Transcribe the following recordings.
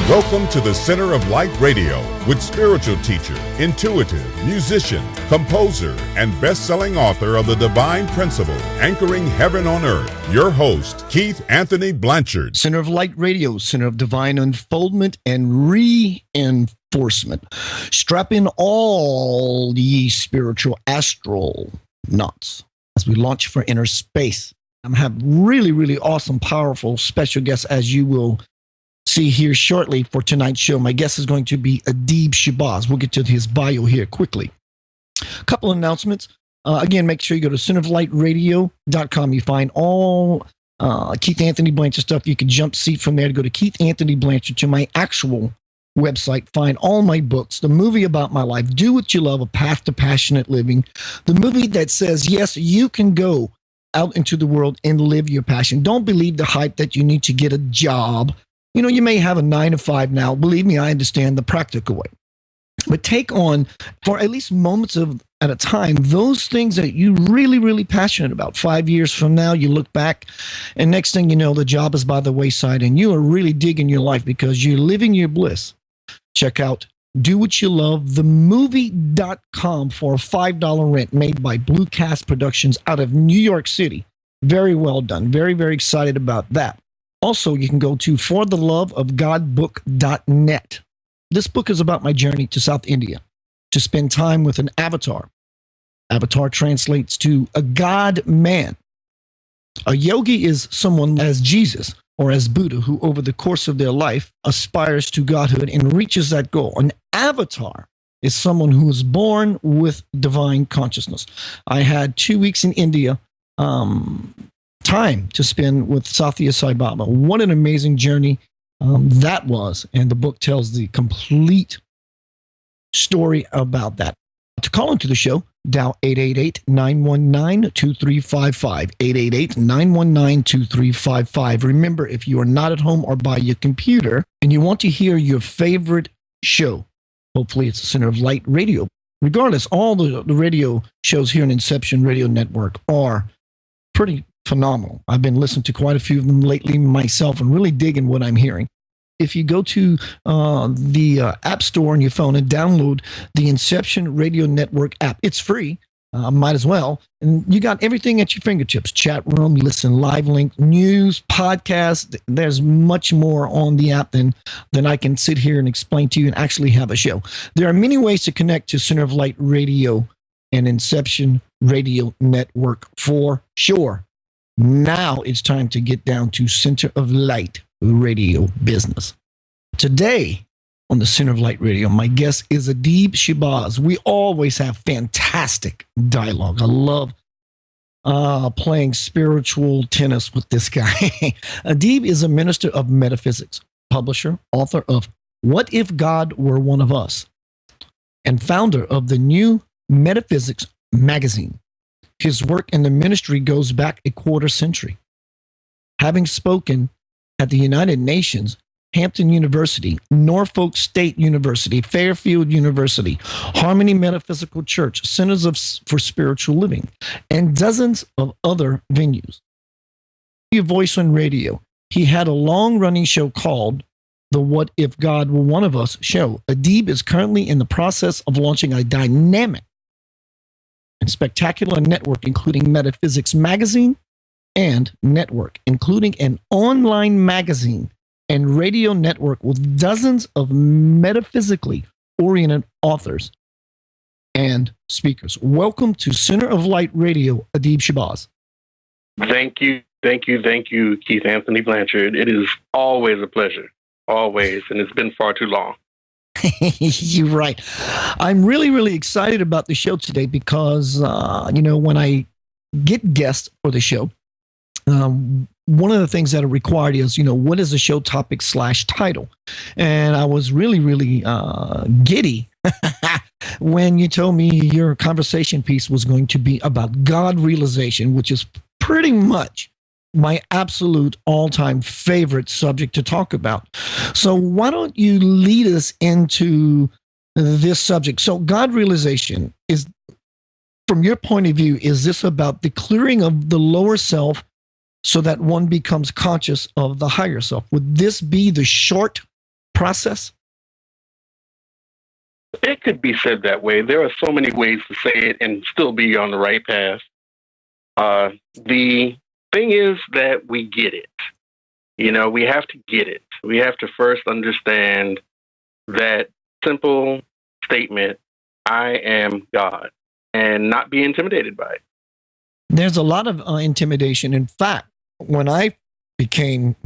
Welcome to the Center of Light Radio with spiritual teacher, intuitive, musician, composer, and best-selling author of The Divine Principle, Anchoring Heaven on Earth, your host, Keith Anthony Blanchard. Center of Light Radio, Center of Divine Unfoldment and Reinforcement. Strap in all ye spiritual astronauts as we launch for inner space. I'm having really awesome, powerful, special guests, as you will see here shortly for tonight's show. My guest is going to be Adeeb Shabazz. We'll get to his bio here quickly. A couple of announcements. Again, make sure you go to centeroflightradio.com. You find all Keith Anthony Blanchard stuff. You can jump seat from there to go to Keith Anthony Blanchard to my actual website. Find all my books, the movie about my life, Do What You Love, A Path to Passionate Living, the movie that says, yes, you can go out into the world and live your passion. Don't believe the hype that you need to get a job. You know, you may have a 9-to-5 now. Believe me, I understand the practical way. But take on, for at least moments at a time, those things that you really passionate about. 5 years from now, you look back, and next thing you know, the job is by the wayside, and you are really digging your life because you're living your bliss. Check out Do What You Love, themovie.com for a $5 rent made by Blue Cast Productions out of New York City. Very well done. Very excited about that. Also, you can go to fortheloveofgodbook.net. This book is about my journey to South India to spend time with an avatar. Avatar translates to a God man. A yogi is someone as Jesus or as Buddha who over the course of their life aspires to godhood and reaches that goal. An avatar is someone who is born with divine consciousness. I had 2 weeks in India, time to spend with Satya Sai Baba. What an amazing journey that was. And the book tells the complete story about that. To call into the show, dial 888-919-2355. 888-919-2355. Remember, if you are not at home or by your computer and you want to hear your favorite show, hopefully it's the Center of Light Radio. Regardless, all the radio shows here in Inception Radio Network are pretty phenomenal. I've been listening to quite a few of them lately myself and really digging what I'm hearing. If you go to the App Store on your phone and download the Inception Radio Network app, it's free. Might as well. And you got everything at your fingertips. Chat room, listen, live link, news, podcasts. There's much more on the app than I can sit here and explain to you and actually have a show. There are many ways to connect to Center of Light Radio and Inception Radio Network for sure. Now it's time to get down to Center of Light Radio business. Today on the Center of Light Radio, my guest is Adeeb Shabazz. We always have fantastic dialogue. I love playing spiritual tennis with this guy. Adeeb is a minister of metaphysics, publisher, author of What If God Were One of Us, and founder of the new Metaphysics Magazine. His work in the ministry goes back a quarter century. Having spoken at the United Nations, Hampton University, Norfolk State University, Fairfield University, Harmony Metaphysical Church, Centers for Spiritual Living, and dozens of other venues. Your voice on radio. He had a long-running show called the What If God Were One of Us show. Adeeb is currently in the process of launching a dynamic and spectacular network, including Metaphysics Magazine and Network, including an online magazine and radio network with dozens of metaphysically oriented authors and speakers. Welcome to Center of Light Radio, Adeeb Shabazz. Thank you, Keith Anthony Blanchard. It is always a pleasure, always, and it's been far too long. You're right. I'm really excited about the show today because, when I get guests for the show, one of the things that are required is, what is the show topic / title? And I was really giddy when you told me your conversation piece was going to be about God realization, which is pretty much my absolute all-time favorite subject to talk about. So why don't you lead us into this subject? So God realization is, from your point of view, is this about the clearing of the lower self so that one becomes conscious of the higher self? Would this be the short process? It could be said that way. There are so many ways to say it and still be on the right path. The thing is that we get it. We have to get it. We have to first understand that simple statement, I am God, and not be intimidated by it. There's a lot of intimidation. In fact, when I became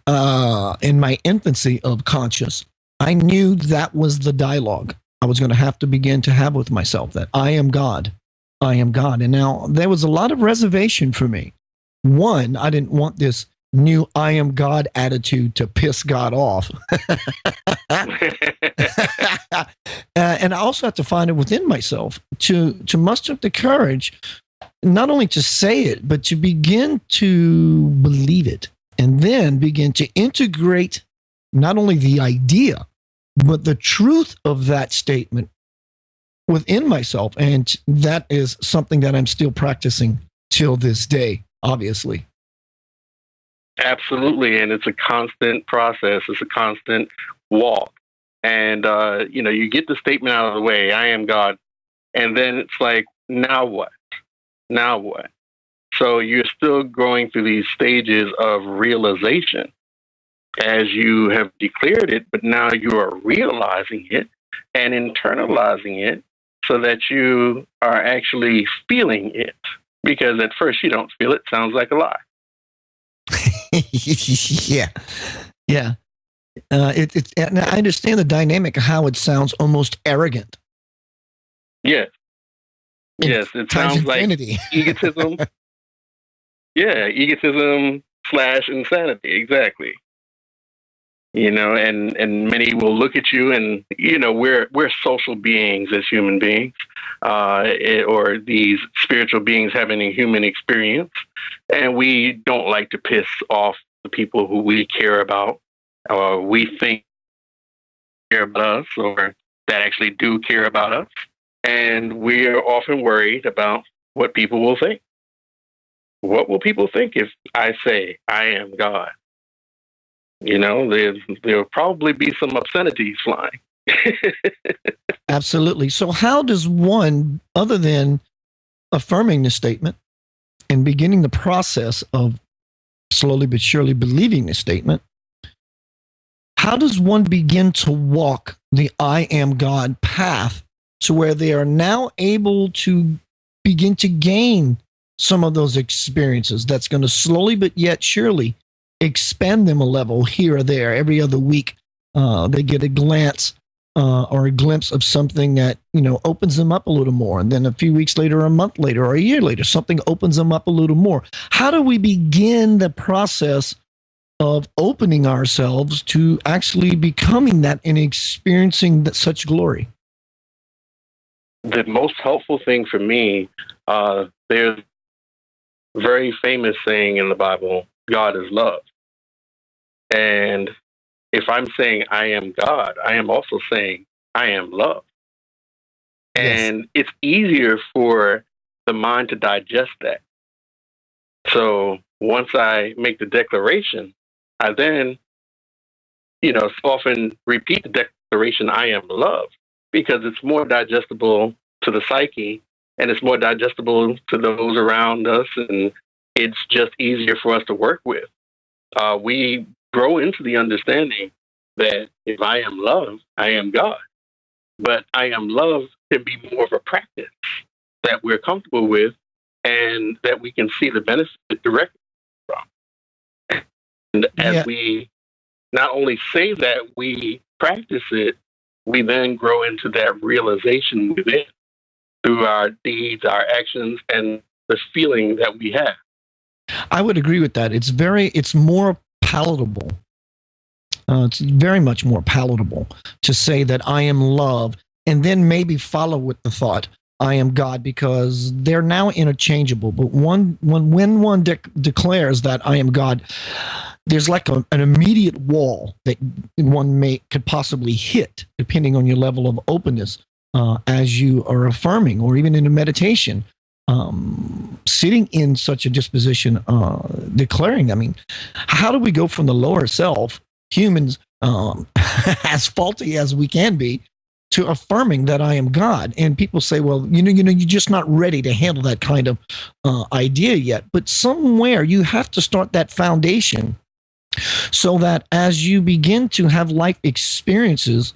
in my infancy of conscious, I knew that was the dialogue I was going to have to begin to have with myself, that I am God. I am God. And now there was a lot of reservation for me. One, I didn't want this new I am God attitude to piss God off. And I also have to find it within myself to muster up the courage, not only to say it, but to begin to believe it, and then begin to integrate not only the idea, but the truth of that statement within myself. And that is something that I'm still practicing till this day, obviously. Absolutely. And it's a constant process. It's a constant walk. And, you get the statement out of the way, I am God. And then it's like, now what? Now what? So you're still going through these stages of realization as you have declared it, but now you are realizing it and internalizing it so that you are actually feeling it. Because at first you don't feel it. Sounds like a lie. Yeah. And I understand the dynamic of how it sounds almost arrogant. Yes. Yes, it sounds like egotism. Yeah, egotism/insanity. Exactly. And many will look at you and, we're social beings as human beings, or these spiritual beings having a human experience. And we don't like to piss off the people who we care about, or we think care about us, or that actually do care about us. And we are often worried about what people will think. What will people think if I say I am God? There'll probably be some obscenities flying. Absolutely. So how does one, other than affirming the statement and beginning the process of slowly but surely believing the statement, how does one begin to walk the I am God path to where they are now able to begin to gain some of those experiences that's going to slowly but yet surely expand them a level here or there? Every other week, they get a glance or a glimpse of something that, opens them up a little more. And then a few weeks later, or a month later, or a year later, something opens them up a little more. How do we begin the process of opening ourselves to actually becoming that and experiencing such glory? The most helpful thing for me, there's a very famous saying in the Bible, God is love. And if I'm saying I am God, I am also saying I am love. Yes. And it's easier for the mind to digest that. So once I make the declaration, I then, often repeat the declaration, I am love, because it's more digestible to the psyche and it's more digestible to those around us. And it's just easier for us to work with. We grow into the understanding that if I am love, I am God. But I am love can be more of a practice that we're comfortable with and that we can see the benefit directly from. And as we not only say that, we practice it, we then grow into that realization within through our deeds, our actions, and the feeling that we have. I would agree with that. It's more palatable. It's very much more palatable to say that I am love, and then maybe follow with the thought, I am God, because they're now interchangeable. But when one declares that I am God, there's like an immediate wall that one could possibly hit, depending on your level of openness, as you are affirming, or even in a meditation, sitting in such a disposition, declaring. I mean, how do we go from the lower self, humans, as faulty as we can be, to affirming that I am God. And people say, well, you're just not ready to handle that kind of idea yet. But somewhere you have to start that foundation so that as you begin to have life experiences,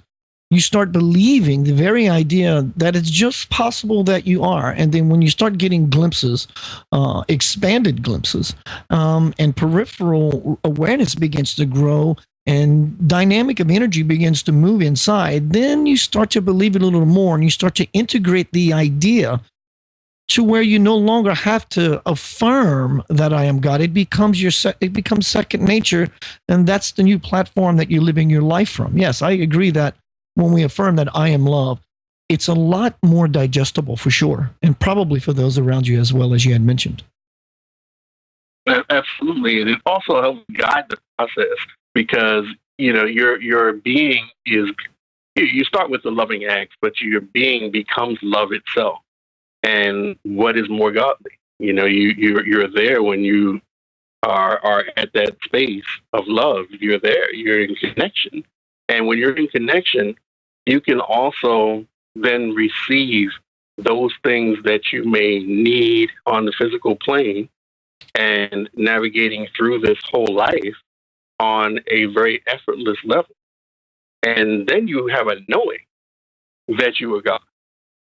you start believing the very idea that it's just possible that you are. And then when you start getting glimpses, expanded glimpses, and peripheral awareness begins to grow, and dynamic of energy begins to move inside, then you start to believe it a little more, and you start to integrate the idea to where you no longer have to affirm that I am God. It becomes second nature, and that's the new platform that you're living your life from. Yes, I agree that when we affirm that I am love, it's a lot more digestible for sure, and probably for those around you as well, as you had mentioned. Absolutely, and it also helps guide the process. Because, your being is, you start with the loving acts, but your being becomes love itself. And what is more godly? You're there when you are at that space of love. You're there. You're in connection. And when you're in connection, you can also then receive those things that you may need on the physical plane, and navigating through this whole life on a very effortless level. And then you have a knowing that you are God,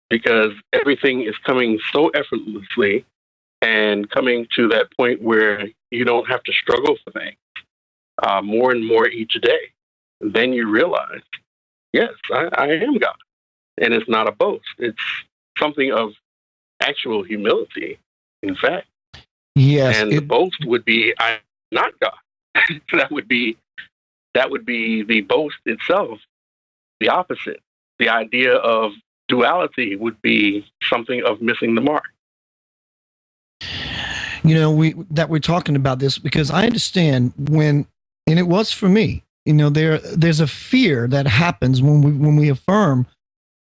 because everything is coming so effortlessly and coming to that point where you don't have to struggle for things more and more each day. Then you realize, yes, I am God. And it's not a boast. It's something of actual humility, in fact. Yes. And the boast would be, I'm not God. that would be the boast itself. The opposite. The idea of duality would be something of missing the mark. We're talking about this because I understand and it was for me. There's a fear that happens when we affirm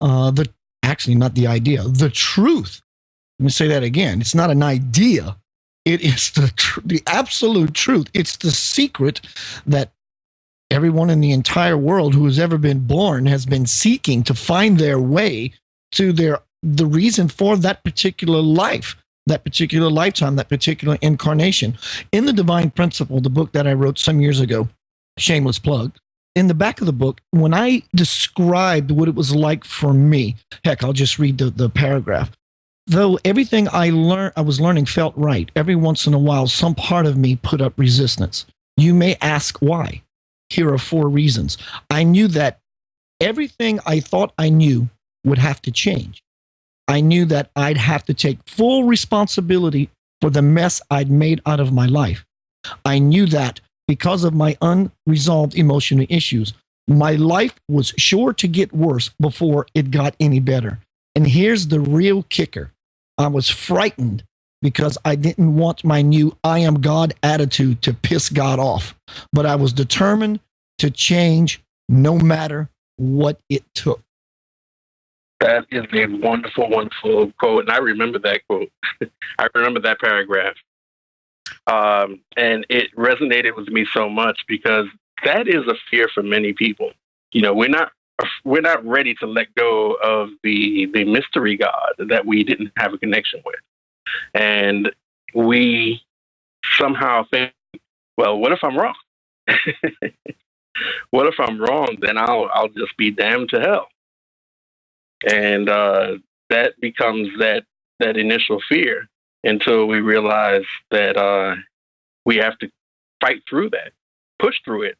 not the idea, the truth. Let me say that again. It's not an idea. It is the absolute truth. It's the secret that everyone in the entire world who has ever been born has been seeking to find their way to the reason for that particular life, that particular lifetime, that particular incarnation. In The Divine Principle, the book that I wrote some years ago, shameless plug, in the back of the book, when I described what it was like for me, heck, I'll just read the paragraph. Though everything I was learning felt right, every once in a while, some part of me put up resistance. You may ask why. Here are 4 reasons. I knew that everything I thought I knew would have to change. I knew that I'd have to take full responsibility for the mess I'd made out of my life. I knew that because of my unresolved emotional issues, my life was sure to get worse before it got any better. And here's the real kicker. I was frightened because I didn't want my new I am God attitude to piss God off. But I was determined to change no matter what it took. That is a wonderful, wonderful quote. And I remember that quote. I remember that paragraph. And it resonated with me so much because that is a fear for many people. We're not ready to let go of the mystery God that we didn't have a connection with. And we somehow think, well, what if I'm wrong? What if I'm wrong? Then I'll just be damned to hell. And that becomes that initial fear until we realize that we have to fight through that, push through it.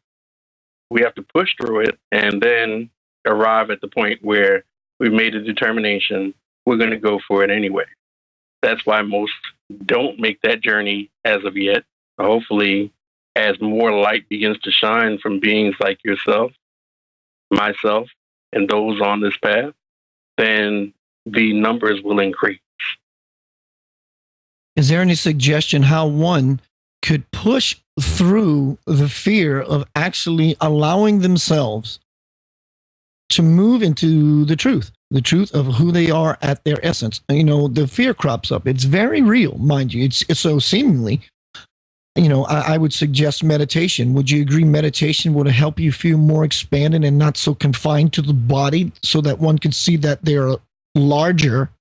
We have to push through it and then arrive at the point where we've made a determination, we're going to go for it anyway. That's why most don't make that journey as of yet. Hopefully, as more light begins to shine from beings like yourself, myself, and those on this path, then the numbers will increase. Is there any suggestion how one could push through the fear of actually allowing themselves to move into the truth of who they are at their essence? The fear crops up. It's very real, mind you. It's so seemingly I would suggest meditation. Would you agree meditation would help you feel more expanded and not so confined to the body so that one can see that they're larger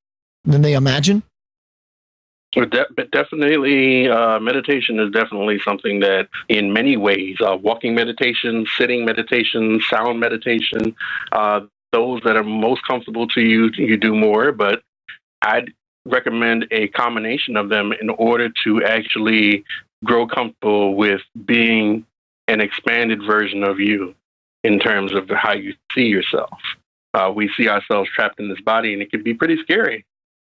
than they imagine? But definitely, meditation is definitely something that in many ways, walking meditation, sitting meditation, sound meditation, those that are most comfortable to you, you do more. But I'd recommend a combination of them in order to actually grow comfortable with being an expanded version of you in terms of how you see yourself. We see ourselves trapped in this body, and it can be pretty scary.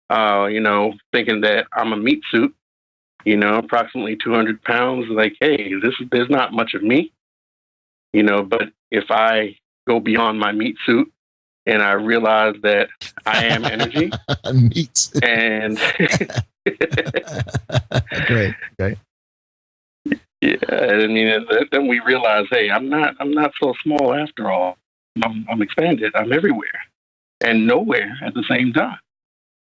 Thinking that I'm a meat suit, approximately 200 pounds, like, hey, there's not much of me, but if I go beyond my meat suit and I realize that I am energy, meat. And great. Yeah, I mean, then we realize, hey, I'm not so small after all. I'm expanded. I'm everywhere and nowhere at the same time.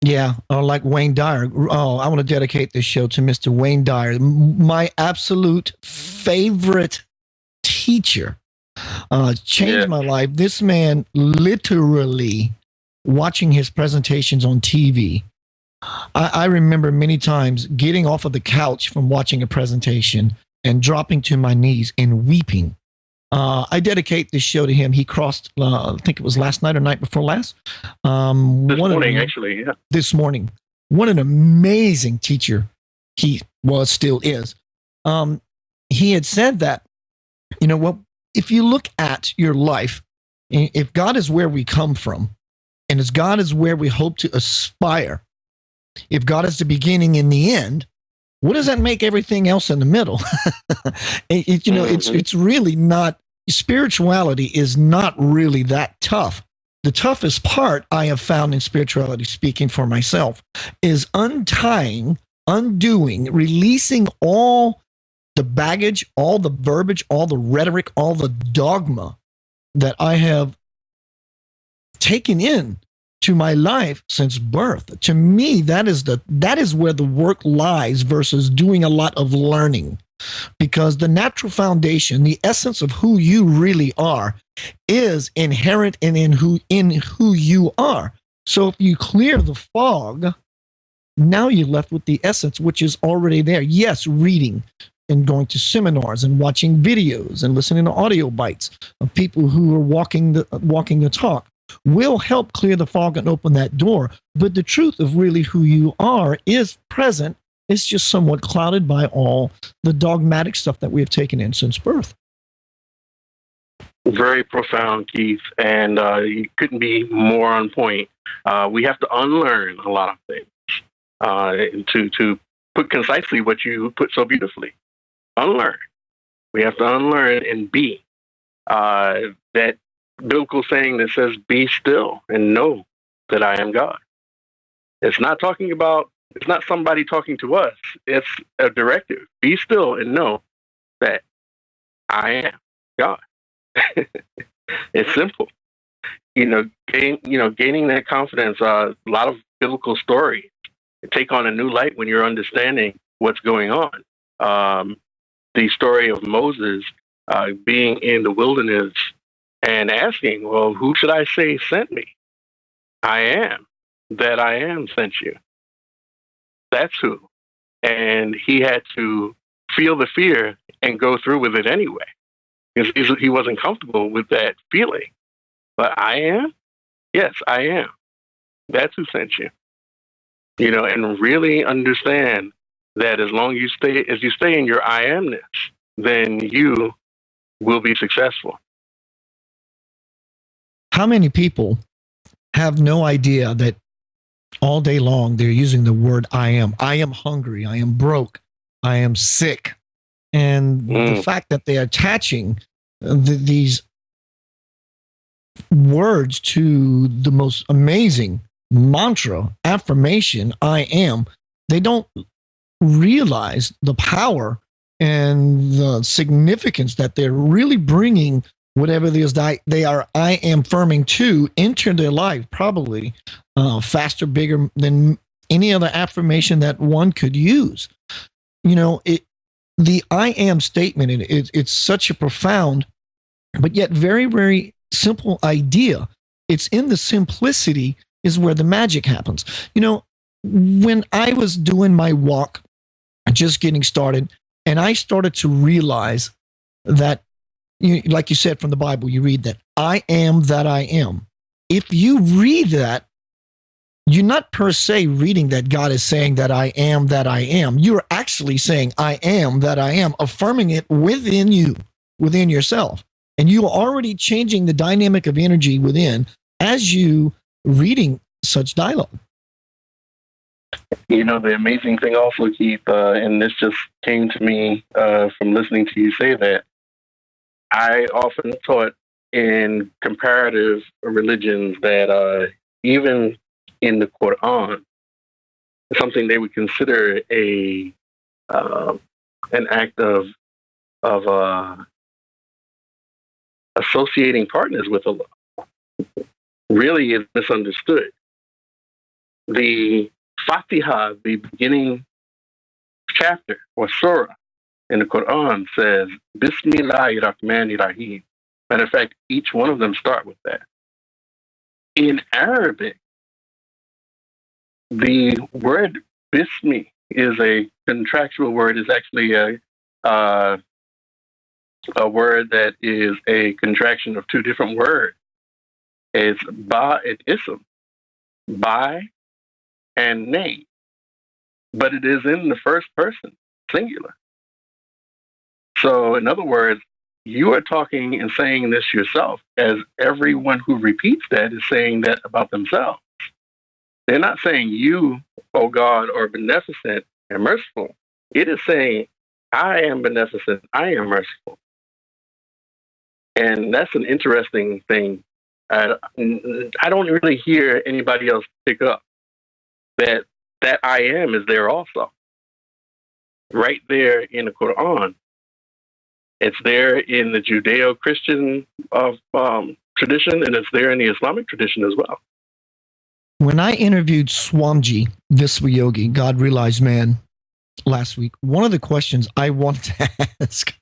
Yeah, or like Wayne Dyer. Oh, I want to dedicate this show to Mr. Wayne Dyer, my absolute favorite teacher. Changed my life. This man, literally, watching his presentations on TV. I remember many times getting off of the couch from watching a presentation and dropping to my knees and weeping. I dedicate this show to him. He crossed, I think it was last night or night before last. This morning, actually. Yeah. This morning. What an amazing teacher he still is. He had said that, if you look at your life, if God is where we come from, and as God is where we hope to aspire, if God is the beginning and the end, what does that make everything else in the middle? It's really not, spirituality is not really that tough. The toughest part I have found in spirituality, speaking for myself, is undoing, releasing all the baggage, all the verbiage, all the rhetoric, all the dogma that I have taken in to my life since birth. To me, that is where the work lies versus doing a lot of learning, because the natural foundation, the essence of who you really are, is inherent in who you are. So if you clear the fog, now you're left with the essence, which is already there. Yes, reading and going to seminars and watching videos and listening to audio bites of people who are walking the talk will help clear the fog and open that door. But the truth of really who you are is present. It's just somewhat clouded by all the dogmatic stuff that we have taken in since birth. Very profound, Keith, and you couldn't be more on point. We have to unlearn a lot of things to put concisely what you put so beautifully. Unlearn. We have to unlearn and be. That biblical saying that says, be still and know that I am God. It's not somebody talking to us. It's a directive. Be still and know that I am God. It's simple. Gaining that confidence, a lot of biblical stories take on a new light when you're understanding what's going on. The story of Moses being in the wilderness and asking, well, who should I say sent me? I am that I am sent you. That's who. And he had to feel the fear and go through with it anyway, because he wasn't comfortable with that feeling. But I am? Yes, I am. That's who sent you. And really understand that as you stay in your I amness, then you will be successful. How many people have no idea that all day long they're using the word I am? I am hungry. I am broke. I am sick. And the fact that they're attaching these words to the most amazing mantra, affirmation, I am, they don't realize the power and the significance that they're really bringing whatever it is that they are I am affirming to into their life, probably faster, bigger than any other affirmation that one could use. The the I am statement, and it's such a profound, but yet very, very simple idea. It's in the simplicity is where the magic happens. You know, when I was doing my walk, just getting started, and I started to realize that, like you said from the Bible, you read that I am that I am. If you read that, you're not per se reading that God is saying that I am that I am. You're actually saying I am that I am, affirming it within you, within yourself. And you are already changing the dynamic of energy within as you reading such dialogue. You know, the amazing thing also, Keith, and this just came to me from listening to you say that, I often taught in comparative religions that even in the Quran, something they would consider an act of associating partners with Allah really is misunderstood. The Fatiha, the beginning chapter or surah in the Quran says, Bismillahir Rahmanir Rahim. Matter of fact, each one of them start with that. In Arabic, the word Bismi is a contractual word, is actually a word that is a contraction of two different words. It's ba and ism, by and name. But it is in the first person, singular. So in other words, you are talking and saying this yourself, as everyone who repeats that is saying that about themselves. They're not saying you, oh God, are beneficent and merciful. It is saying, I am beneficent, I am merciful. And that's an interesting thing. I don't really hear anybody else pick up that I am is there also. Right there in the Quran. It's there in the Judeo-Christian tradition, and it's there in the Islamic tradition as well. When I interviewed Swamiji Viswayogi, God Realized Man, last week, one of the questions I wanted to ask,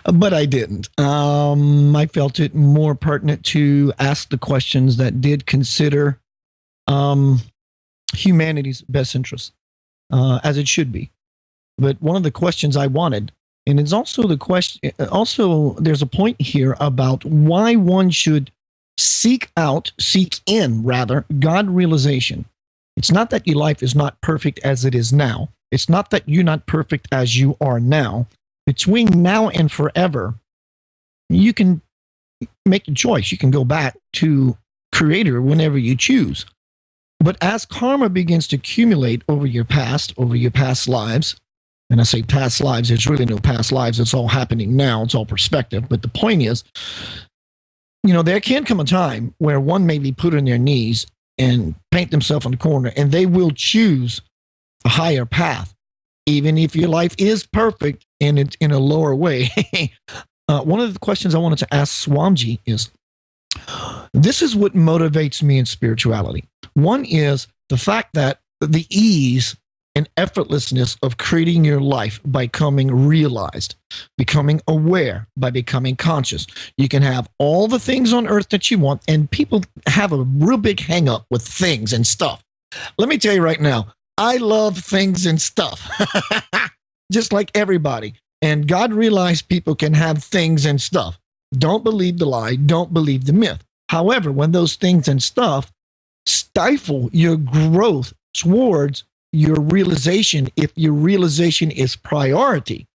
but I didn't. I felt it more pertinent to ask the questions that did consider humanity's best interest, as it should be. But one of the questions I wanted, and it's also the question, also there's a point here about why one should seek in, God realization. It's not that your life is not perfect as it is now. It's not that you're not perfect as you are now. Between now and forever, you can make a choice. You can go back to Creator whenever you choose. But as karma begins to accumulate over your past lives, and I say past lives, there's really no past lives. It's all happening now. It's all perspective. But the point is, there can come a time where one may be put on their knees and paint themselves in the corner, and they will choose a higher path, even if your life is perfect and it's in a lower way. One of the questions I wanted to ask Swamiji is, this is what motivates me in spirituality. One is the fact that the ease and effortlessness of creating your life by becoming realized, becoming aware, by becoming conscious. You can have all the things on earth that you want, and people have a real big hang up with things and stuff. Let me tell you right now, I love things and stuff, just like everybody. And God realized people can have things and stuff. Don't believe the lie. Don't believe the myth. However, when those things and stuff stifle your growth towards your realization, if your realization is priority,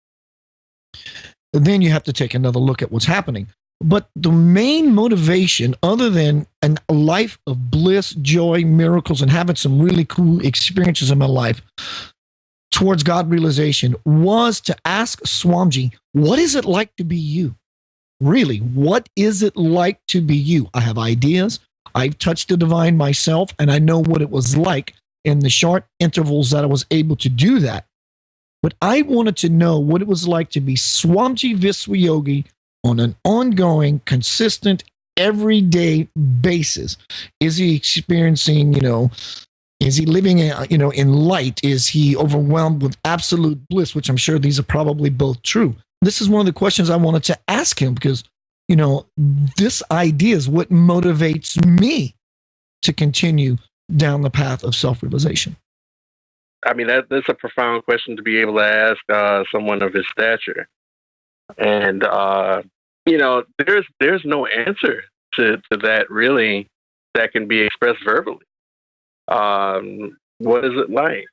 then you have to take another look at what's happening. But the main motivation, other than a life of bliss, joy, miracles, and having some really cool experiences in my life towards God realization, was to ask Swamiji, what is it like to be you? Really, what is it like to be you? I have ideas. I've touched the divine myself, and I know what it was like in the short intervals that I was able to do that. But I wanted to know what it was like to be Swamiji Viswayogi on an ongoing, consistent, everyday basis. Is he experiencing, Is he living, in light? Is he overwhelmed with absolute bliss? Which I'm sure these are probably both true. This is one of the questions I wanted to ask him because, this idea is what motivates me to continue down the path of self-realization. I mean, that's a profound question to be able to ask someone of his stature. And, there's no answer to that really that can be expressed verbally. What is it like?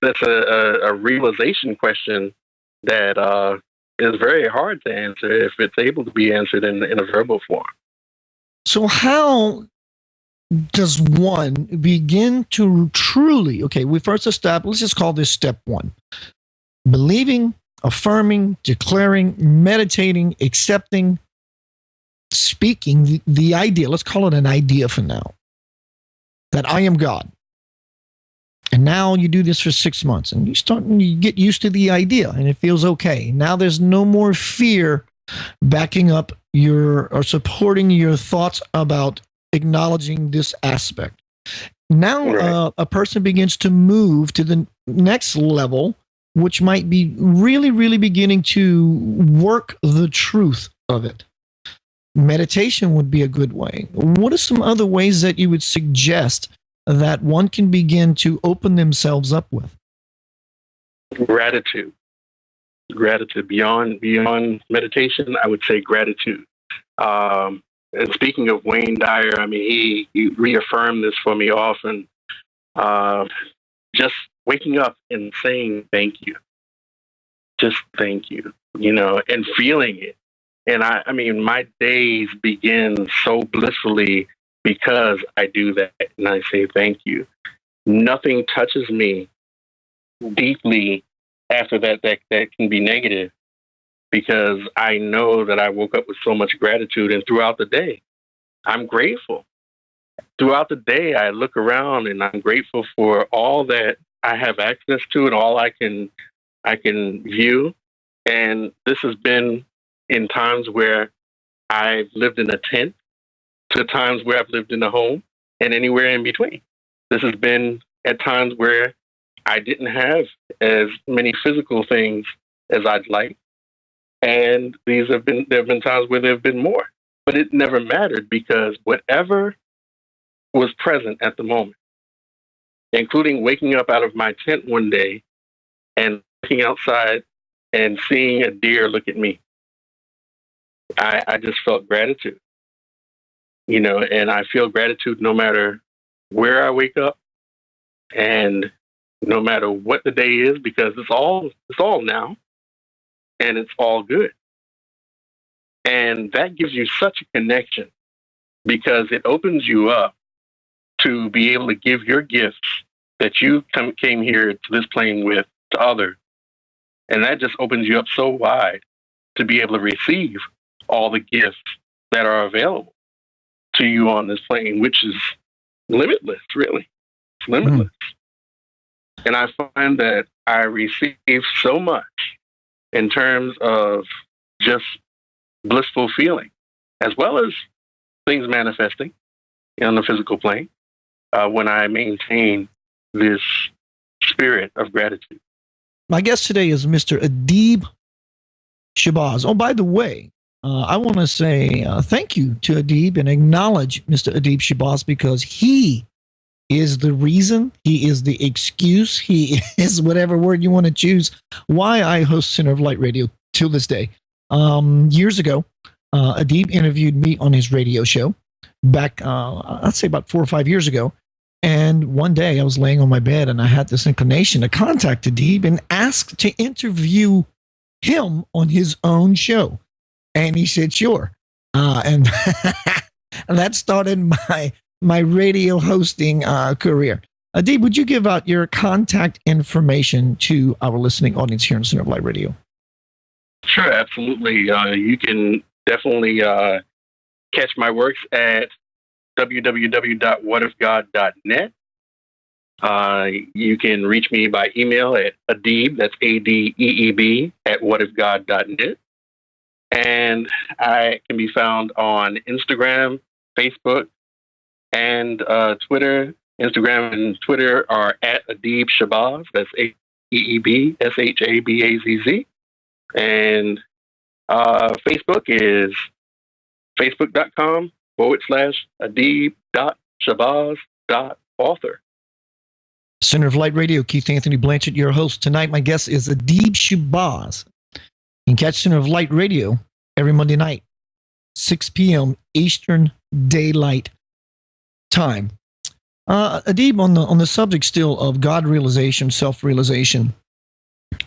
That's a realization question that is very hard to answer if it's able to be answered in a verbal form. So how does one begin to truly, we first establish, let's just call this step one, believing, affirming, declaring, meditating, accepting, speaking the idea, let's call it an idea for now, that I am God. And now you do this for 6 months and you get used to the idea and it feels okay. Now there's no more fear backing up or supporting your thoughts about acknowledging this aspect. Now a person begins to move to the next level, which might be really, really beginning to work the truth of it. Meditation would be a good way. What are some other ways that you would suggest that one can begin to open themselves up with? Gratitude beyond meditation. I would say gratitude. And speaking of Wayne Dyer, I mean, he reaffirmed this for me often. Just waking up and saying thank you, just thank you, and feeling it. And I mean, my days begin so blissfully because I do that and I say thank you. Nothing touches me deeply after that can be negative, because I know that I woke up with so much gratitude. And throughout the day, I'm grateful. Throughout the day, I look around and I'm grateful for all that I have access to and all I can view. And this has been in times where I've lived in a tent to times where I've lived in a home and anywhere in between. This has been at times where I didn't have as many physical things as I'd like. And there have been times where there have been more, but it never mattered because whatever was present at the moment, including waking up out of my tent one day and looking outside and seeing a deer look at me, I just felt gratitude, and I feel gratitude no matter where I wake up and no matter what the day is, because it's all now and it's all good. And that gives you such a connection because it opens you up to be able to give your gifts that you came here to this plane with to others. And that just opens you up so wide to be able to receive all the gifts that are available to you on this plane, which is limitless, really. It's limitless. And I find that I receive so much in terms of just blissful feeling, as well as things manifesting on the physical plane when I maintain this spirit of gratitude. My guest today is Mr. Adeeb Shabazz. Oh, by the way, I want to say thank you to Adeeb and acknowledge Mr. Adeeb Shabazz because he is the reason, he is the excuse, he is whatever word you want to choose, why I host Center of Light Radio till this day. Years ago, Adeeb interviewed me on his radio show back, I'd say about 4 or 5 years ago. And one day I was laying on my bed and I had this inclination to contact Adeeb and ask to interview him on his own show. And he said, sure. And that started my radio hosting career. Adeeb, would you give out your contact information to our listening audience here on Center of Light Radio? Sure, absolutely. You can definitely catch my works at www.whatofgod.net. You can reach me by email at Adeeb, that's ADEEB, at whatofgod.net. And I can be found on Instagram, Facebook, And Twitter, Instagram, and Twitter are at Adeeb Shabazz. That's AeebShabazz. And Facebook is facebook.com/Adeeb.Shabazz.author. Center of Light Radio, Keith Anthony Blanchett, your host. Tonight, my guest is Adeeb Shabazz. You can catch Center of Light Radio every Monday night, 6 p.m. Eastern Daylight Time. Adeeb, on the subject still of God realization, self-realization,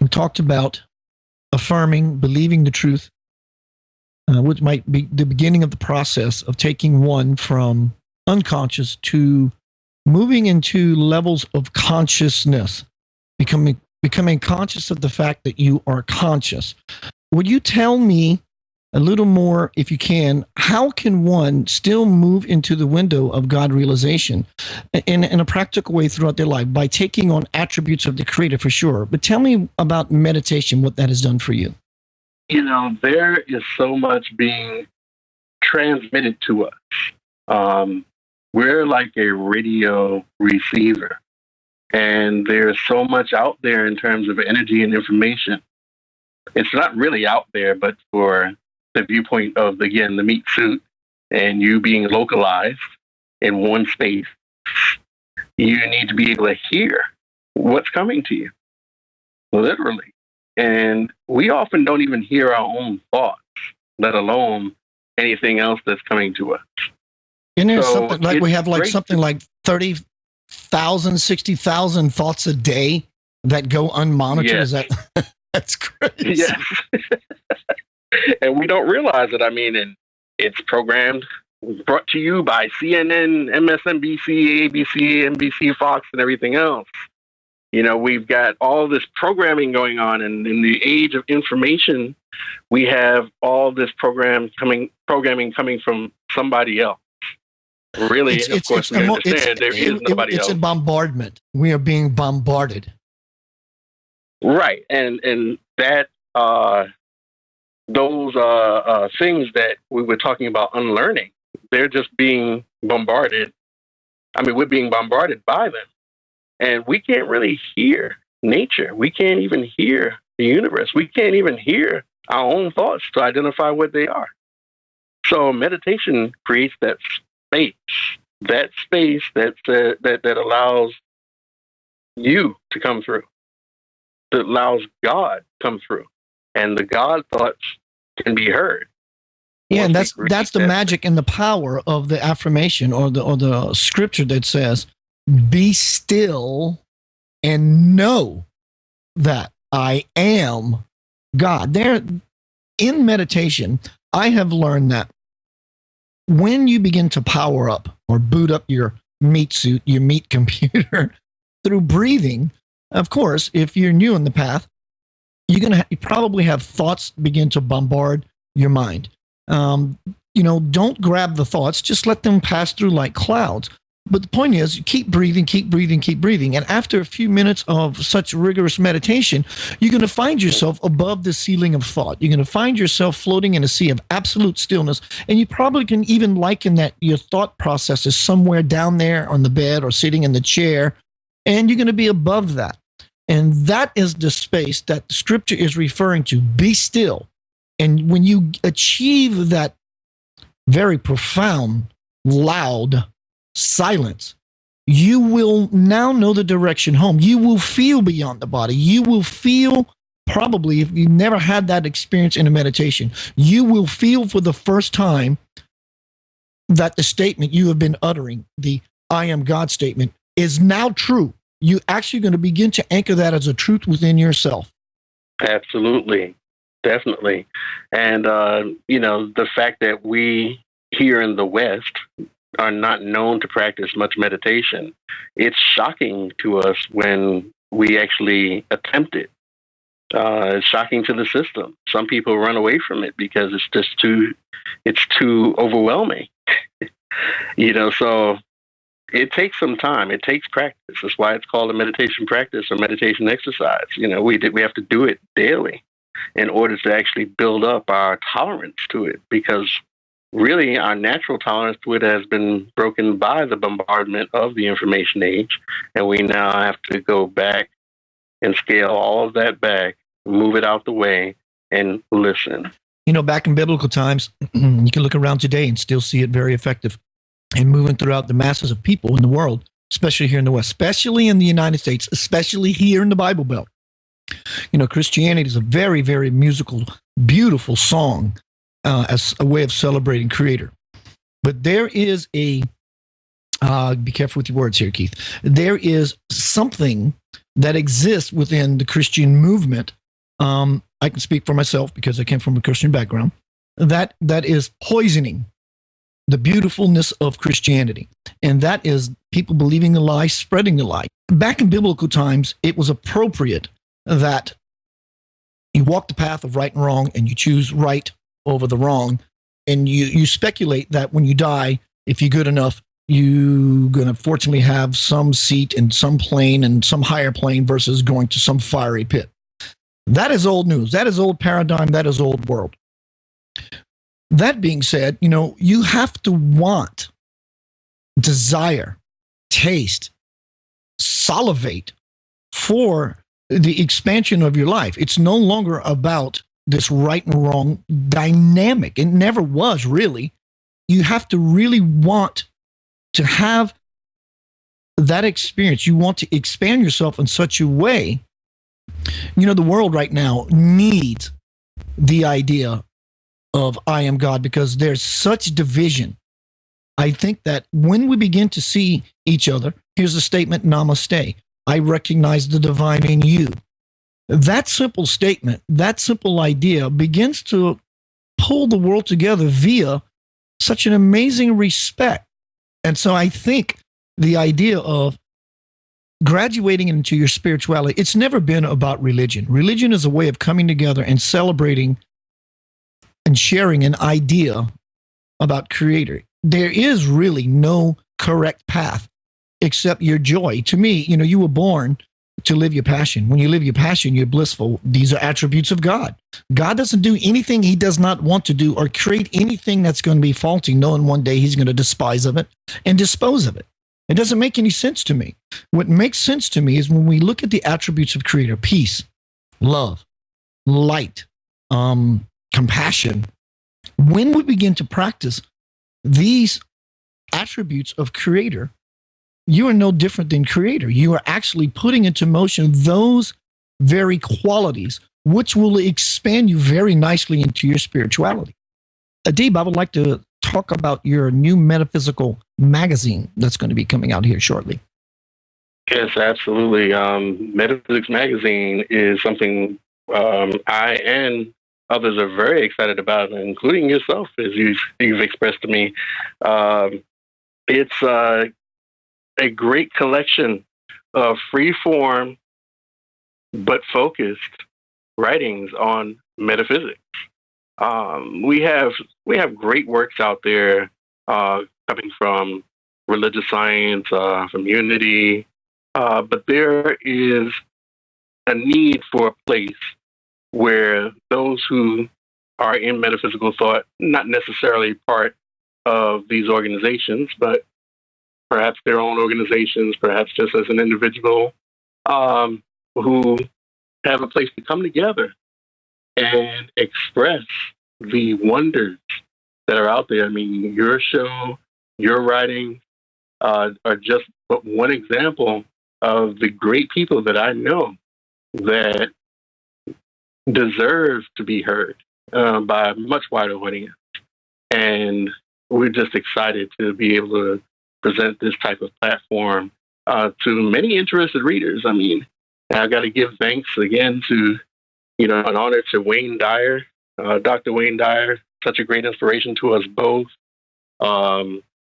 we talked about affirming, believing the truth, which might be the beginning of the process of taking one from unconscious to moving into levels of consciousness, becoming conscious of the fact that you are conscious. Would you tell me a little more, if you can, how can one still move into the window of God realization in a practical way throughout their life by taking on attributes of the Creator, for sure? But tell me about meditation, what that has done for you. You know, there is so much being transmitted to us. We're like a radio receiver, and there's so much out there in terms of energy and information. It's not really out there, but for the viewpoint of, again, the meat suit and you being localized in one space, you need to be able to hear what's coming to you, literally. And we often don't even hear our own thoughts, let alone anything else that's coming to us. Isn't there something like we have like something like 30,000, 60,000 thoughts a day that go unmonitored? Yes. Is that that's crazy? Yes. And we don't realize it. I mean, and it's programmed, brought to you by CNN, MSNBC, ABC, NBC, Fox, and everything else. You know, we've got all this programming going on, and in the age of information, we have all this programming coming from somebody else. Really, of course, we understand there is nobody else. It's a bombardment. We are being bombarded. Right, and that those things that we were talking about unlearning, they're just being bombarded. I mean, we're being bombarded by them. And we can't really hear nature. We can't even hear the universe. We can't even hear our own thoughts to identify what they are. So meditation creates that space that allows you to come through, that allows God to come through, and the God thoughts can be heard. Yeah, and that's the magic and the power of the affirmation or the scripture that says, "Be still and know that I am God." There, in meditation, I have learned that when you begin to power up or boot up your meat suit, your meat computer through breathing, of course, if you're new in the path, you probably have thoughts begin to bombard your mind. Don't grab the thoughts, just let them pass through like clouds. But the point is, you keep breathing, keep breathing, keep breathing. And after a few minutes of such rigorous meditation, you're going to find yourself above the ceiling of thought. You're going to find yourself floating in a sea of absolute stillness. And you probably can even liken that your thought process is somewhere down there on the bed or sitting in the chair. And you're going to be above that. And that is the space that the scripture is referring to. Be still. And when you achieve that very profound, loud silence, you will now know the direction home. You will feel beyond the body. You will feel, probably, if you've never had that experience in a meditation, you will feel for the first time that the statement you have been uttering, the I am God statement, is now true. You're actually going to begin to anchor that as a truth within yourself. Absolutely. Definitely. And, the fact that we here in the West are not known to practice much meditation, it's shocking to us when we actually attempt it. It's shocking to the system. Some people run away from it because it's too overwhelming. So it takes some time. It takes practice. That's why it's called a meditation practice or meditation exercise. We have to do it daily in order to actually build up our tolerance to it, because really our natural tolerance to it has been broken by the bombardment of the information age. And we now have to go back and scale all of that back, move it out the way, and listen. Back in biblical times, you can look around today and still see it very effective and moving throughout the masses of people in the world, especially here in the West, especially in the United States, especially here in the Bible Belt. Christianity is a very, very musical, beautiful song as a way of celebrating Creator. But there is be careful with your words here, Keith. There is something that exists within the Christian movement. I can speak for myself because I came from a Christian background. That is poisoning the beautifulness of Christianity. And that is people believing the lie, spreading the lie. Back in biblical times, it was appropriate that you walk the path of right and wrong and you choose right over the wrong. And you speculate that when you die, if you're good enough, you're going to fortunately have some seat in some plane and some higher plane versus going to some fiery pit. That is old news. That is old paradigm. That is old world. That being said, you have to want, desire, taste, salivate for the expansion of your life. It's no longer about this right and wrong dynamic. It never was really. You have to really want to have that experience. You want to expand yourself in such a way. The world right now needs the idea of I am God because there's such division. I think that when we begin to see each other, here's a statement, namaste. I recognize the divine in you. That simple statement, that simple idea begins to pull the world together via such an amazing respect. And so I think the idea of graduating into your spirituality, it's never been about religion. Religion is a way of coming together and celebrating and sharing an idea about Creator. There is really no correct path except your joy. To me, you were born to live your passion. When you live your passion, you're blissful. These are attributes of God. God doesn't do anything he does not want to do or create anything that's going to be faulty, knowing one day he's going to despise of it and dispose of it. It doesn't make any sense to me. What makes sense to me is when we look at the attributes of Creator, peace, love, light, compassion. When we begin to practice these attributes of Creator, you are no different than Creator. You are actually putting into motion those very qualities, which will expand you very nicely into your spirituality. Adeeb, I would like to talk about your new Metaphysical Magazine that's going to be coming out here shortly. Yes, absolutely. Metaphysics Magazine is something I and others are very excited about, including yourself, as you've expressed to me. It's a great collection of free-form but focused writings on metaphysics. We have great works out there coming from religious science, from unity, but there is a need for a place where those who are in metaphysical thought, not necessarily part of these organizations, but perhaps their own organizations, perhaps just as an individual, who have a place to come together and express the wonders that are out there. I mean, your show, your writings are just but one example of the great people that I know that deserve to be heard by a much wider audience. And we're just excited to be able to present this type of platform to many interested readers. I mean, I've got to give thanks again to, an honor to Wayne Dyer, Dr. Wayne Dyer, such a great inspiration to us both,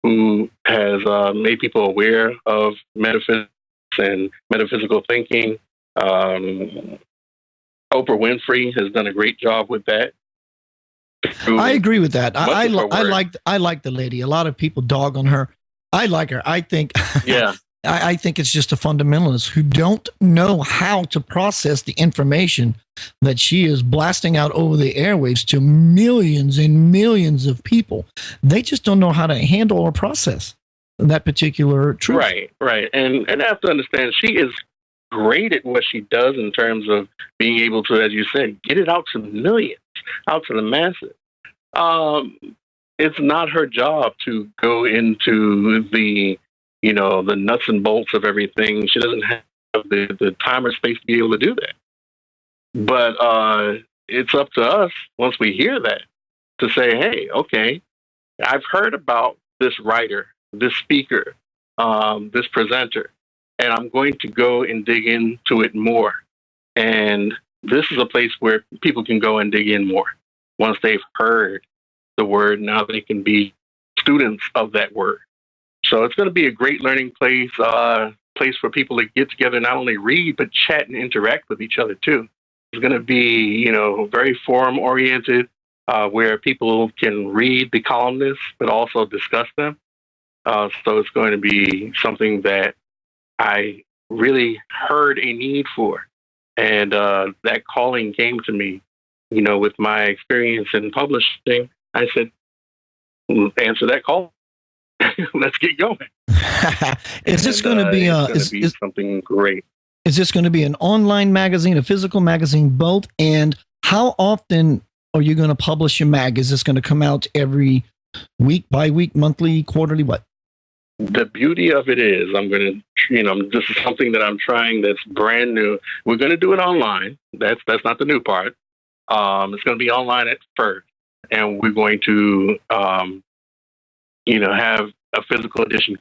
who has made people aware of metaphysics and metaphysical thinking. Oprah Winfrey has done a great job with that. I agree with that. I like the lady. A lot of people dog on her. I like her. I think yeah. I think it's just a fundamentalist who don't know how to process the information that she is blasting out over the airwaves to millions and millions of people. They just don't know how to handle or process that particular truth. Right. And I have to understand, she is great at what she does in terms of being able to, as you said, get it out to millions, out to the masses. It's not her job to go into the nuts and bolts of everything. She doesn't have the time or space to be able to do that. But it's up to us, once we hear that, to say, hey, okay, I've heard about this writer, this speaker, this presenter, and I'm going to go and dig into it more. And this is a place where people can go and dig in more. Once they've heard the word, now they can be students of that word. So it's going to be a great learning place for people to get together, not only read, but chat and interact with each other too. It's going to be, very forum oriented, where people can read the columnists, but also discuss them. So it's going to be something that I really heard a need for. And that calling came to me, with my experience in publishing. I said, answer that call. Let's get going. Is this going to be something great? Is this going to be an online magazine, a physical magazine, both? And how often are you going to publish your mag? Is this going to come out every week, bi-week, monthly, quarterly, what? The beauty of it is this is something that I'm trying that's brand new. We're going to do it online. That's not the new part. It's going to be online at first. And we're going to, have a physical edition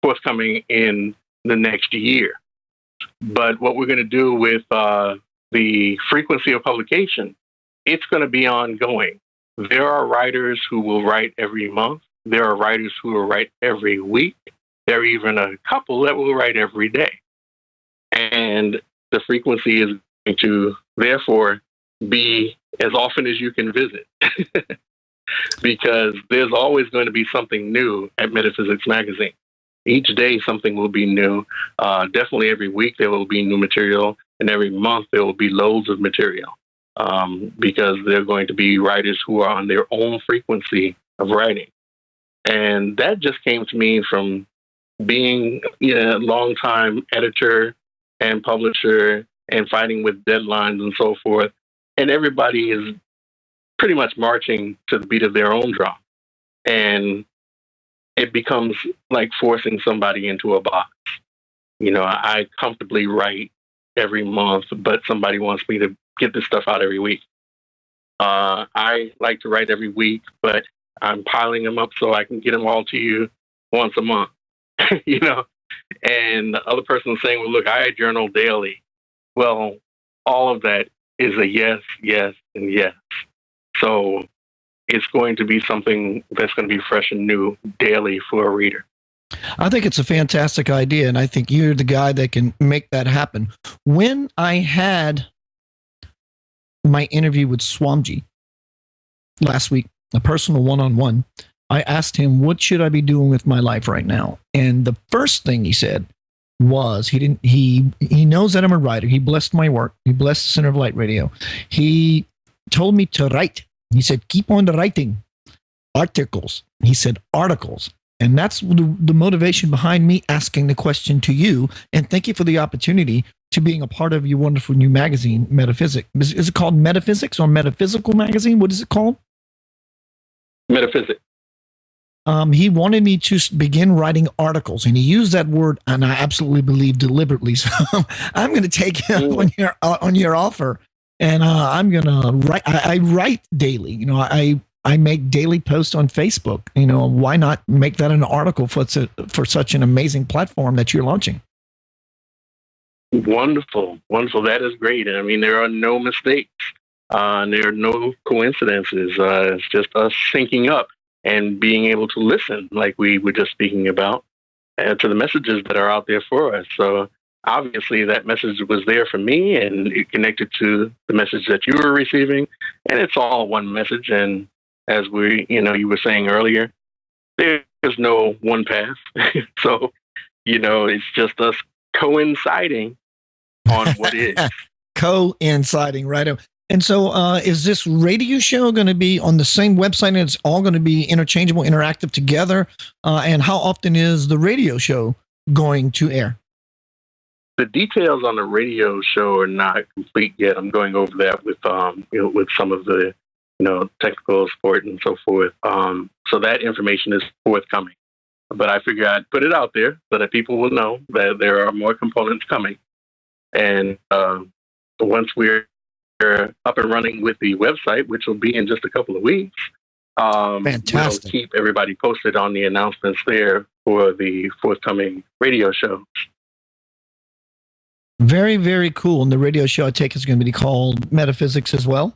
forthcoming in the next year. But what we're going to do with the frequency of publication, it's going to be ongoing. There are writers who will write every month. There are writers who will write every week. There are even a couple that will write every day. And the frequency is going to, therefore, be as often as you can visit. Because there's always going to be something new at Metaphysics Magazine. Each day, something will be new. Definitely every week, there will be new material. And every month, there will be loads of material. Because they're going to be writers who are on their own frequency of writing. And that just came to me from being a long-time editor and publisher and fighting with deadlines and so forth. And everybody is pretty much marching to the beat of their own drum. And it becomes like forcing somebody into a box. I comfortably write every month, but somebody wants me to get this stuff out every week. I like to write every week, but I'm piling them up so I can get them all to you once a month, And the other person is saying, well, look, I journal daily. Well, all of that is a yes, yes, and yes. So it's going to be something that's going to be fresh and new daily for a reader. I think it's a fantastic idea, and I think you're the guy that can make that happen. When I had my interview with Swamji last week, a personal one-on-one, I asked him, what should I be doing with my life right now? And the first thing he said was he knows that I'm a writer. He blessed my work. He blessed the Center of Light Radio. He told me to write. He said, keep on writing articles. He said articles. And that's the motivation behind me asking the question to you. And thank you for the opportunity to being a part of your wonderful new magazine, Metaphysics. Is it called Metaphysics or Metaphysical Magazine? What is it called? Metaphysics. He wanted me to begin writing articles, and he used that word, and I absolutely believe deliberately. So I'm going to take it on your offer, and I'm going to write. I write daily. I make daily posts on Facebook. Why not make that an article for such an amazing platform that you're launching? Wonderful. That is great. I mean, there are no mistakes. There are no coincidences. It's just us syncing up and being able to listen, like we were just speaking about, to the messages that are out there for us. So obviously that message was there for me, and it connected to the message that you were receiving, and it's all one message. And as you were saying earlier, there's there's no one path. So, it's just us coinciding on what is. Coinciding, right? And so is this radio show going to be on the same website and it's all going to be interchangeable, interactive together? And how often is the radio show going to air? The details on the radio show are not complete yet. I'm going over that with with some of the technical support and so forth. So that information is forthcoming. But I figure I'd put it out there so that people will know that there are more components coming. And once we're up and running with the website, which will be in just a couple of weeks, fantastic. We'll keep everybody posted on the announcements there for the forthcoming radio shows. Very, very cool. And the radio show, I take, is going to be called Metaphysics as well?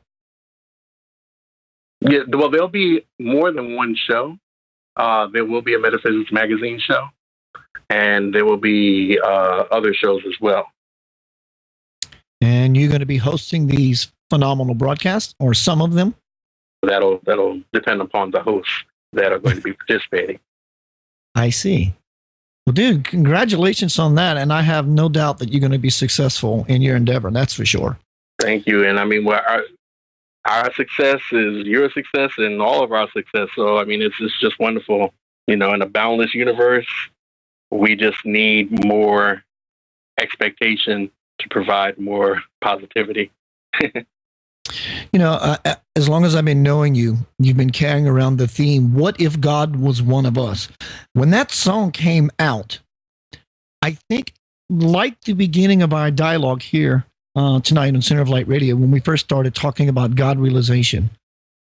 Yeah, well, there'll be more than one show. There will be a Metaphysics Magazine show, and there will be other shows as well. And you're going to be hosting these phenomenal broadcasts, or some of them? That'll depend upon the hosts that are going to be participating. I see. Well, dude, congratulations on that. And I have no doubt that you're going to be successful in your endeavor. That's for sure. Thank you. And I mean, our success is your success and all of our success. So, I mean, it's just wonderful. In a boundless universe, we just need more expectation to provide more positivity. As long as I've been knowing you, you've been carrying around the theme, what if God was one of us? When that song came out, I think, like the beginning of our dialogue here tonight on Center of Light Radio, when we first started talking about God realization,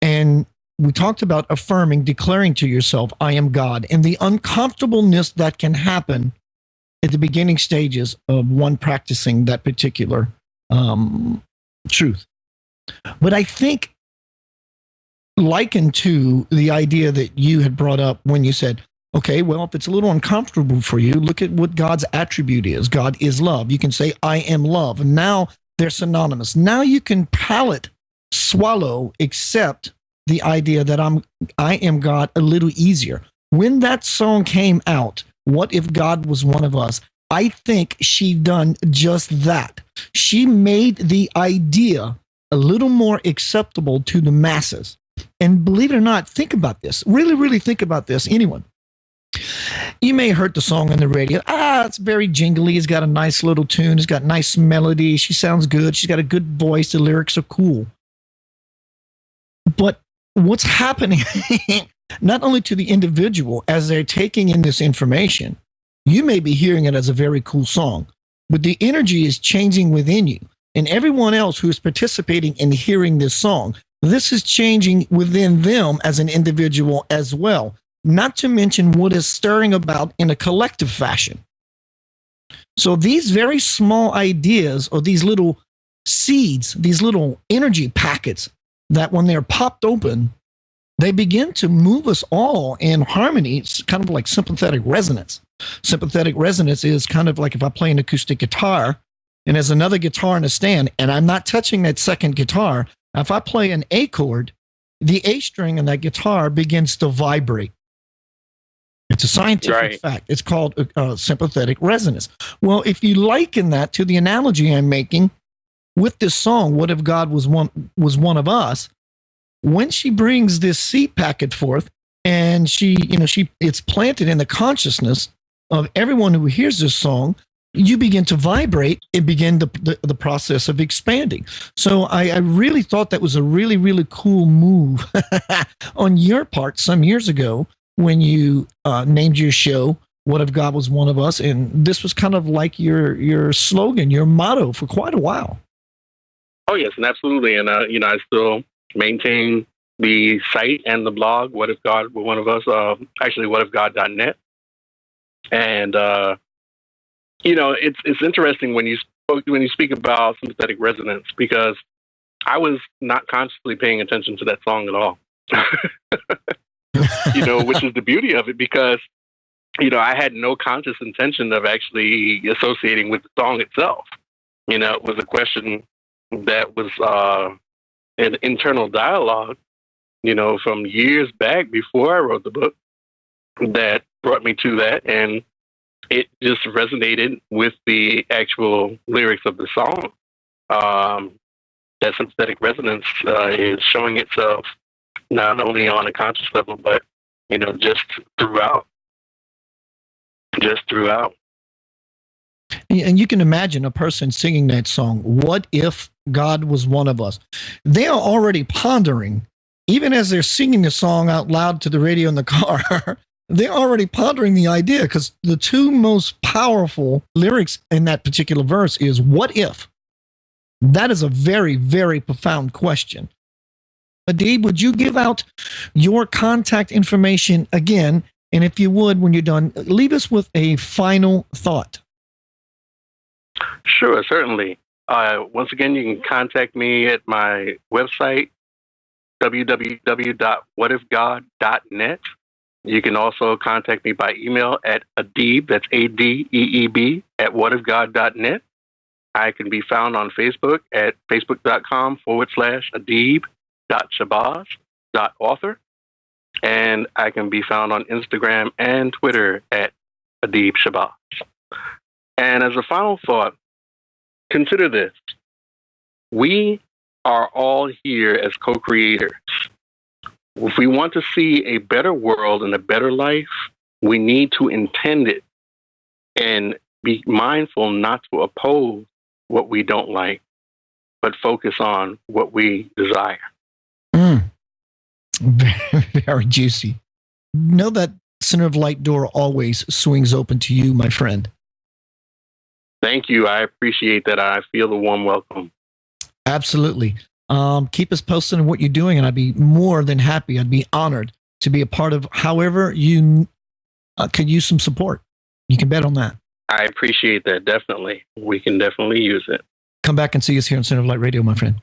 and we talked about affirming, declaring to yourself, I am God, and the uncomfortableness that can happen at the beginning stages of one practicing that particular truth. But I think, likened to the idea that you had brought up when you said, okay, well, if it's a little uncomfortable for you, look at what God's attribute is. God is love. You can say, I am love. And now they're synonymous. Now you can swallow, accept the idea that I am God a little easier. When that song came out, what if God was one of us? I think she done just that. She made the idea a little more acceptable to the masses. And believe it or not, think about this. Really, really think about this. Anyone. You may have heard the song on the radio. It's very jingly. It's got a nice little tune. It's got nice melody. She sounds good. She's got a good voice. The lyrics are cool. But what's happening, not only to the individual as they're taking in this information, you may be hearing it as a very cool song, but the energy is changing within you. And everyone else who is participating in hearing this song, this is changing within them as an individual as well. Not to mention what is stirring about in a collective fashion. So these very small ideas, or these little seeds, these little energy packets that when they're popped open, they begin to move us all in harmony. It's kind of like sympathetic resonance. Sympathetic resonance is kind of like if I play an acoustic guitar and there's another guitar in a stand and I'm not touching that second guitar. If I play an A chord, the A string on that guitar begins to vibrate. It's a scientific fact. It's called sympathetic resonance. Well, if you liken that to the analogy I'm making with this song, what if God was one of us? When she brings this seed packet forth, and it's planted in the consciousness of everyone who hears this song, you begin to vibrate. It begin the process of expanding. So I really thought that was a really, really cool move on your part some years ago when you named your show, What If God Was One of Us? And this was kind of like your slogan, your motto for quite a while. Oh, yes, and absolutely. And, I still maintain the site and the blog, What If God Were One of Us, actually, whatifgod.net. And, it's interesting when you speak about sympathetic resonance, because I was not consciously paying attention to that song at all. Which is the beauty of it, because, I had no conscious intention of actually associating with the song itself. It was a question that was an internal dialogue, from years back before I wrote the book. that brought me to that, and it just resonated with the actual lyrics of the song. That sympathetic resonance is showing itself not only on a conscious level, but just throughout. And you can imagine a person singing that song, "What if God was one of us?" They are already pondering, even as they're singing the song out loud to the radio in the car, they're already pondering the idea, because the two most powerful lyrics in that particular verse is "what if?" That is a very, very profound question. Adeeb, would you give out your contact information again? And if you would, when you're done, leave us with a final thought. Sure, certainly. Once again, you can contact me at my website, www.whatifgod.net. You can also contact me by email at Adeeb, that's ADEEB, at whatifgod.net. I can be found on Facebook at facebook.com/Adeeb.Shabazz.author. And I can be found on Instagram and Twitter at Adeeb Shabazz. And as a final thought, consider this. We are all here as co-creators. If we want to see a better world and a better life, we need to intend it and be mindful not to oppose what we don't like, but focus on what we desire. Very, very juicy. Know that Center of Light door always swings open to you, my friend. Thank you. I appreciate that. I feel the warm welcome. Absolutely. Keep us posted on what you're doing, and I'd be more than happy. I'd be honored to be a part of however you could use some support. You can bet on that. I appreciate that. Definitely. We can definitely use it. Come back and see us here on Center of Light Radio, my friend.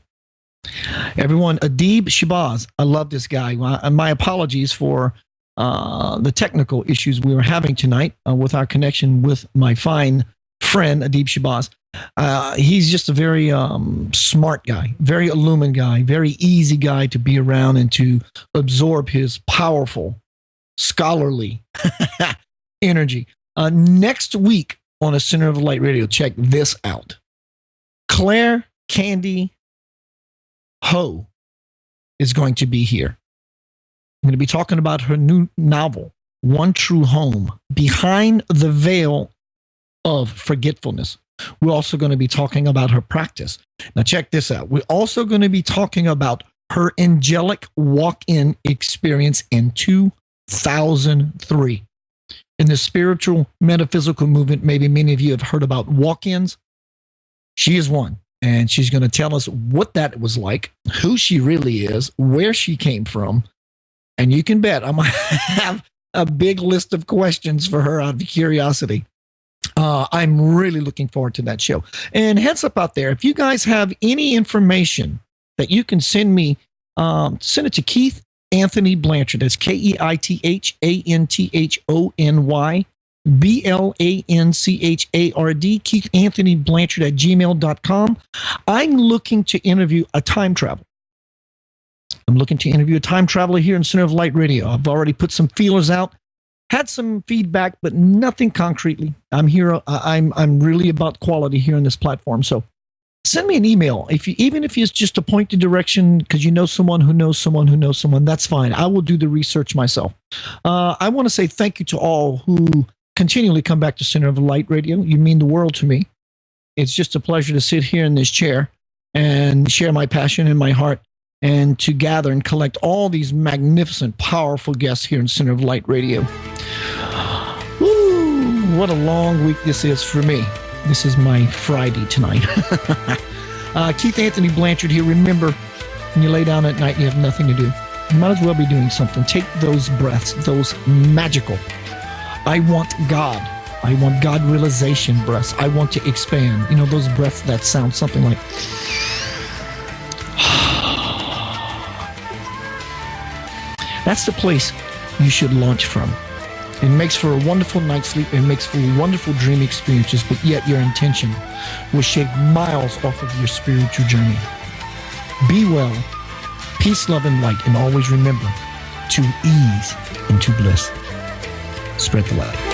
Everyone, Adeeb Shabazz. I love this guy. My apologies for the technical issues we were having tonight with our connection with my fine friend, Adeeb Shabazz. He's just a very smart guy, very illumined guy, very easy guy to be around and to absorb his powerful, scholarly energy. Next week on a Center of the Light Radio, check this out. Claire Candy Ho is going to be here. I'm going to be talking about her new novel, One True Home, Behind the Veil of Forgetfulness. We're also going to be talking about her practice. Now, check this out. We're also going to be talking about her angelic walk-in experience in 2003. In the spiritual metaphysical movement, maybe many of you have heard about walk-ins. She is one, and she's going to tell us what that was like, who she really is, where she came from, and you can bet I'm going to have a big list of questions for her out of curiosity. I'm really looking forward to that show. And heads up out there, if you guys have any information that you can send me, send it to Keith Anthony Blanchard. That's KeithAnthonyBlanchard, Keith Anthony Blanchard at gmail.com. I'm looking to interview a time traveler. I'm looking to interview a time traveler here in Center of Light Radio. I've already put some feelers out, had some feedback, but nothing concretely. I'm here. I'm really about quality here on this platform. So send me an email. Even if it's just to point the direction, because you know someone who knows someone who knows someone, that's fine. I will do the research myself. I want to say thank you to all who continually come back to Center of Light Radio. You mean the world to me. It's just a pleasure to sit here in this chair and share my passion and my heart, and to gather and collect all these magnificent, powerful guests here in Center of Light Radio. Woo, what a long week this is for me. This is my Friday tonight. Keith Anthony Blanchard here. Remember, when you lay down at night, you have nothing to do. You might as well be doing something. Take those breaths, those magical, I want God realization breaths. I want to expand. You know, those breaths that sound something like... That's the place you should launch from. It makes for a wonderful night's sleep. It makes for wonderful dream experiences, but yet your intention will shave miles off of your spiritual journey. Be well, peace, love, and light, and always remember to ease into bliss. spread the light.